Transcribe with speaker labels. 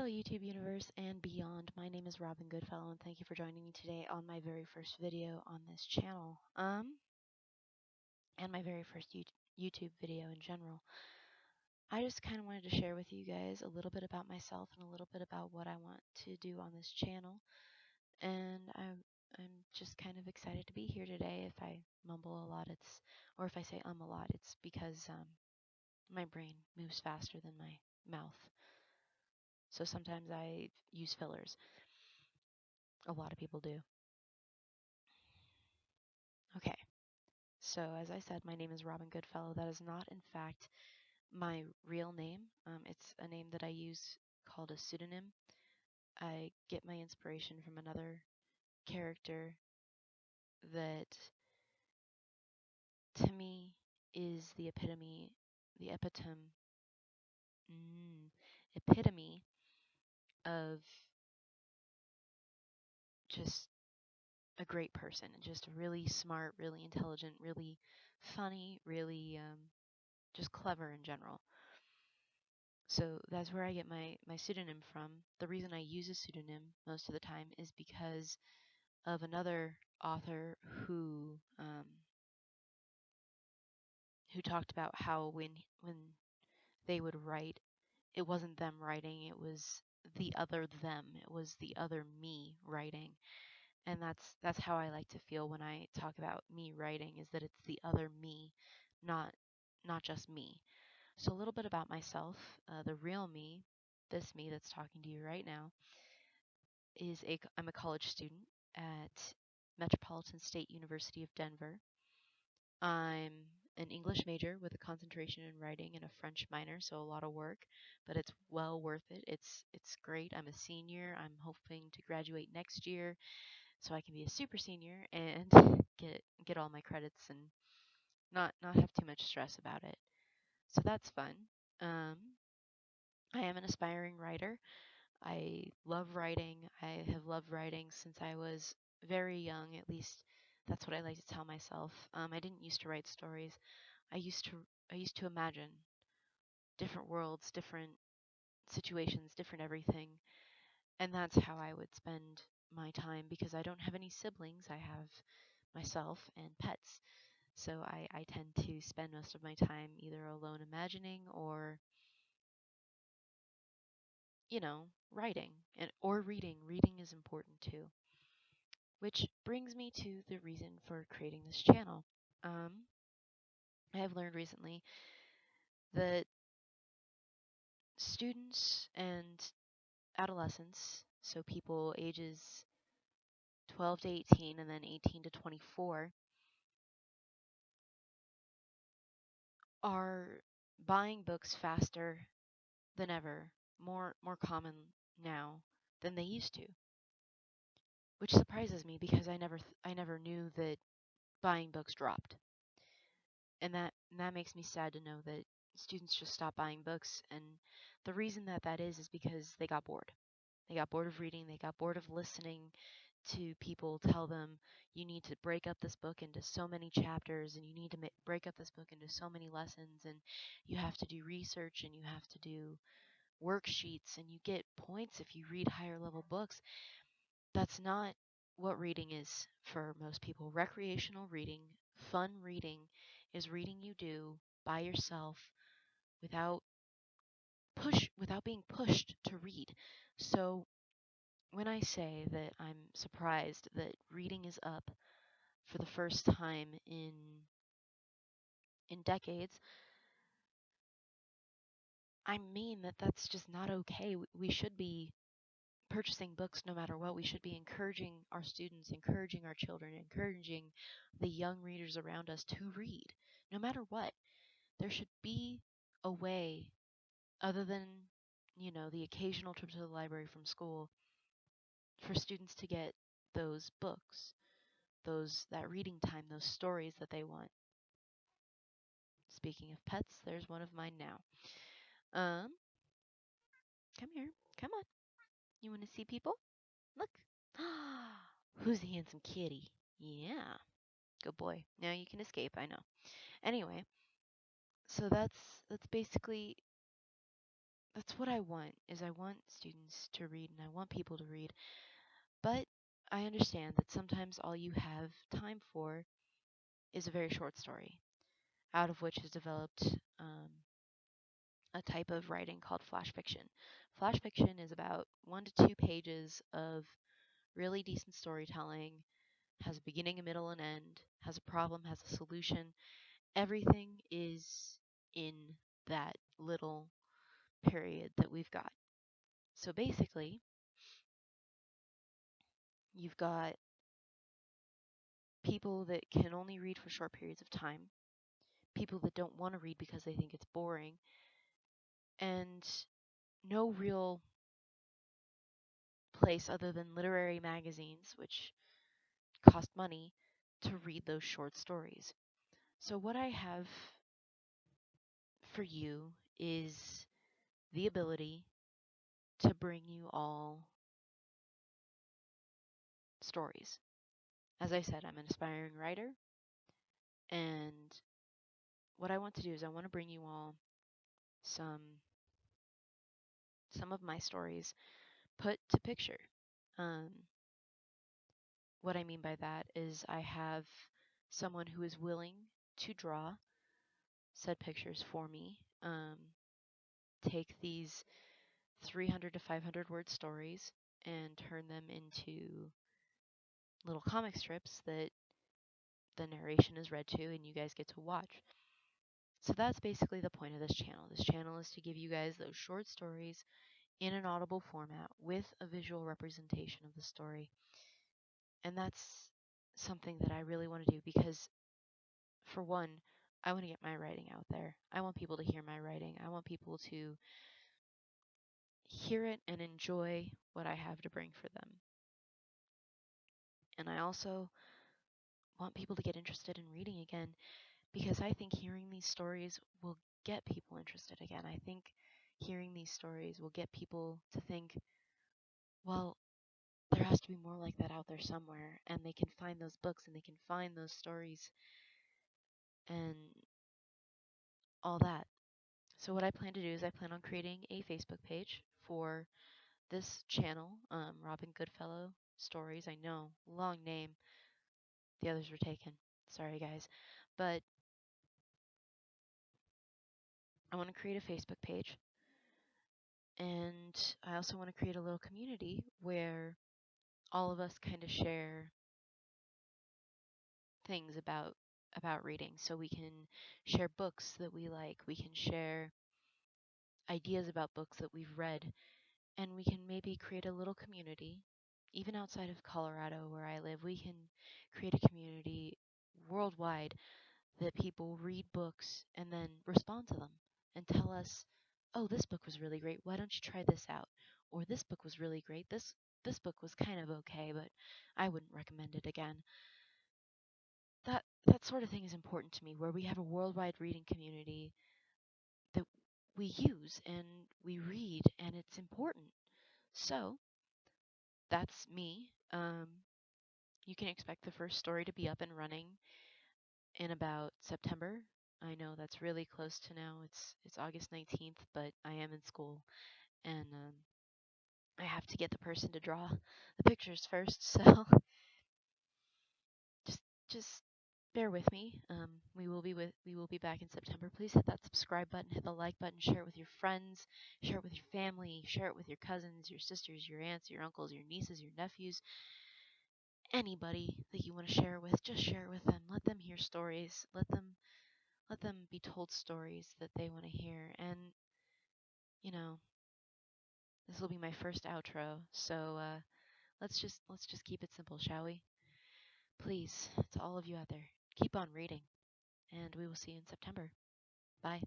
Speaker 1: Hello, YouTube universe and beyond. My name is Robin Goodfellow, and thank you for joining me today on my very first video on this channel. And my very first YouTube video in general. I just kind of wanted to share with you guys a little bit about myself and a little bit about what I want to do on this channel. And I'm just kind of excited to be here today. If I mumble a lot, or if I say a lot, it's because my brain moves faster than my mouth. So sometimes I use fillers. A lot of people do. Okay, so as I said, my name is Robin Goodfellow. That is not, in fact, my real name. It's a name that I use called a pseudonym. I get my inspiration from another character that, to me, is the epitome of just a great person, just really smart, really intelligent, really funny, really just clever in general. So that's where I get my pseudonym from. The reason I use a pseudonym most of the time is because of another author who talked about how when they would write, it wasn't them writing, it was the other them, it was the other me writing. And that's how I like to feel when I talk about me writing, is that it's the other me, not just me. So a little bit about myself. The real me, this me that's talking to you right now, I'm a college student at Metropolitan State University of Denver. I'm an English major with a concentration in writing and a French minor, so a lot of work, but it's well worth it. It's great. I'm a senior. I'm hoping to graduate next year so I can be a super senior and get all my credits and not have too much stress about it. So that's fun. Um, I am an aspiring writer. I love writing. I have loved writing since I was very young, at least that's what I like to tell myself. I didn't used to write stories. I used to imagine different worlds, different situations, different everything, and that's how I would spend my time because I don't have any siblings. I have myself and pets. So I tend to spend most of my time either alone imagining or writing or reading. Reading is important too. Which brings me to the reason for creating this channel. I have learned recently that students and adolescents, so people ages 12 to 18 and then 18 to 24, are buying books faster than ever, more common now than they used to, which surprises me because I never knew that buying books dropped. And that makes me sad to know that students just stop buying books, and the reason that is because they got bored. They got bored of reading, they got bored of listening to people tell them you need to break up this book into so many chapters and you need to break up this book into so many lessons, and you have to do research and you have to do worksheets and you get points if you read higher level books. That's not what reading is for most people. Recreational reading, fun reading, is reading you do by yourself without without being pushed to read. So when I say that I'm surprised that reading is up for the first time in decades, I mean that that's just not okay. We should be purchasing books no matter what. We should be encouraging our students, encouraging our children, encouraging the young readers around us to read no matter what. There should be a way, other than, the occasional trip to the library from school, for students to get those books, that reading time, those stories that they want. Speaking of pets, there's one of mine now. Come here. Come on. You want to see people? Look. Who's the handsome kitty? Yeah. Good boy. Now you can escape, I know. Anyway, so that's basically that's what I want, is I want students to read and I want people to read. But I understand that sometimes all you have time for is a very short story, out of which has developed a type of writing called flash fiction. Flash fiction is about 1 to 2 pages of really decent storytelling, has a beginning, a middle, and end, has a problem, has a solution. Everything is in that little period that we've got. So basically, you've got people that can only read for short periods of time, people that don't want to read because they think it's boring, and no real place other than literary magazines, which cost money, to read those short stories. So, what I have for you is the ability to bring you all stories. As I said, I'm an aspiring writer, and what I want to do is I want to bring you all some some of my stories put to picture. Um, what I mean by that is I have someone who is willing to draw said pictures for me. Take these 300 to 500 word stories and turn them into little comic strips that the narration is read to and you guys get to watch. So that's basically the point of this channel. This channel is to give you guys those short stories in an audible format with a visual representation of the story. And that's something that I really want to do because, for one, I want to get my writing out there. I want people to hear my writing. I want people to hear it and enjoy what I have to bring for them. And I also want people to get interested in reading again because I think hearing these stories will get people interested again. I think hearing these stories will get people to think, well, there has to be more like that out there somewhere, and they can find those books and they can find those stories and all that. So what I plan to do is I plan on creating a Facebook page for this channel, Robin Goodfellow Stories. I know, long name. The others were taken. Sorry, guys. But I want to create a Facebook page, and I also want to create a little community where all of us kind of share things about reading. So we can share books that we like. We can share ideas about books that we've read, and we can maybe create a little community. Even outside of Colorado, where I live, we can create a community worldwide that people read books and then respond to them and tell us, "Oh, this book was really great. Why don't you try this out?" Or "This book was really great. This book was kind of okay, but I wouldn't recommend it again." That sort of thing is important to me, where we have a worldwide reading community that we use and we read, and it's important. So that's me. You can expect the first story to be up and running in about September. I know that's really close to now. It's August 19th, but I am in school, and I have to get the person to draw the pictures first. So just just bear with me. We will be back in September. Please hit that subscribe button, hit the like button, share it with your friends, share it with your family, share it with your cousins, your sisters, your aunts, your uncles, your nieces, your nephews, anybody that you want to share with. Just share it with them. Let them hear stories. Let them be told stories that they want to hear. And you know, this will be my first outro, so let's just keep it simple, shall we? Please, to all of you out there, keep on reading, and we will see you in September. Bye.